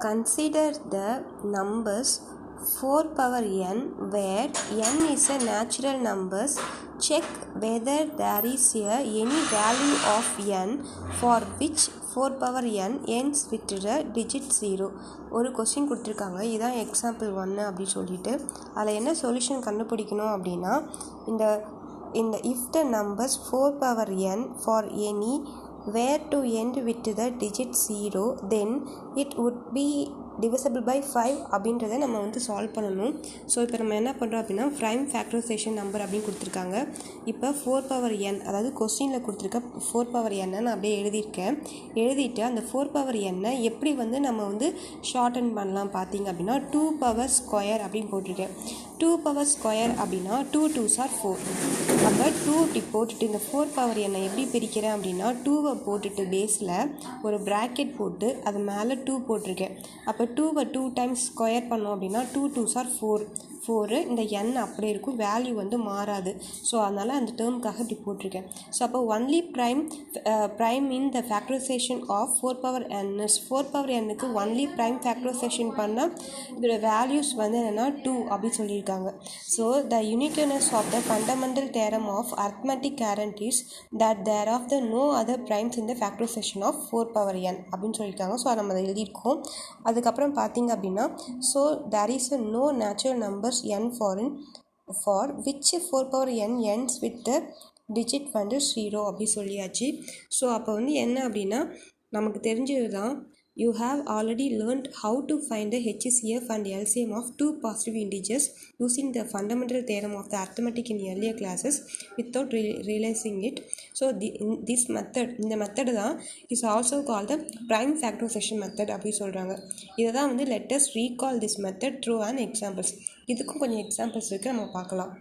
Consider the numbers 4 power n where n is a natural numbers. Check whether there is any value of n for which 4 power n ends with the digit 0. ஒரு question கொடுத்துருக்காங்க. இதுதான் example 1 அப்படின்னு சொல்லிட்டு அதில் என்ன solution கண்டுபிடிக்கணும் அப்படின்னா இந்த if the numbers 4 power n for any were to end with the digit 0 then it would be divisible by 5 அப்படின்றத நம்ம சால்வ் பண்ணணும். ஸோ இப்போ நம்ம என்ன பண்ணுறோம் அப்படின்னா ப்ரைம் ஃபேக்டரைசேஷன் நம்பர் அப்படின்னு கொடுத்துருக்காங்க. இப்போ 4 பவர் n அதாவது கொஸ்டினில் கொடுத்துருக்க 4 பவர் n நான் அப்படியே எழுதிட்டு அந்த 4 பவர் n எப்படி நம்ம ஷார்டன் பண்ணலாம் பார்த்தீங்க அப்படின்னா 2 பவர் ஸ்கொயர் அப்படின்னு போட்டிருக்கேன். 2 பவர் ஸ்கொயர் அப்படின்னா 2 2s are 4. அப்போ 2 இப்படி போட்டுட்டு இந்த 4 பவர் n எப்படி பிரிக்கிறேன் அப்படின்னா 2வை போட்டுட்டு பேஸில் ஒரு ப்ராக்கெட் போட்டு அது மேலே 2 போட்டிருக்கேன். அப்போ 2வை 2 டைம்ஸ் ஸ்கொயர் பண்ணோம் அப்படின்னா 2 2s are 4 இந்த n அப்படியே இருக்கும், வேல்யூ மாறாது. ஸோ அதனால் அந்த டேர்முக்காக இப்படி போட்டிருக்கேன். ஸோ அப்போ only prime in the factorization of 4 power n is 4 power n-க்கு ஒன்லி ப்ரைம் ஃபேக்டரைசேஷன் பண்ணால் இதோட வேல்யூஸ் என்னென்னா 2 அப்படின்னு சொல்லியிருக்காங்க. So the uniqueness of the fundamental theorem of arithmetic guarantees that there are no other primes in the factorization of 4 power n அப்படின்னு சொல்லியிருக்காங்க. So நம்ம அதை எழுதியிருக்கோம். அதுக்கப்புறம் பார்த்தீங்க அப்படின்னா so there is no natural numbers n for which 4 power n ends with the digit 0 அப்படி சொல்லியாச்சு. ஸோ அப்போ என்ன அப்படின்னா நமக்கு தெரிஞ்சது தான் you have already learned how to find the HCF and LCM of two positive integers using the fundamental theorem of the arithmetic in earlier classes without realizing it. So this method, இந்த method தான் is also called the prime factorization method அப்படி சொல்கிறாங்க. இதை தான் let us recall this method through an examples. இதுக்கும் கொஞ்சம் examples இருக்குது, நம்ம பார்க்கலாம்.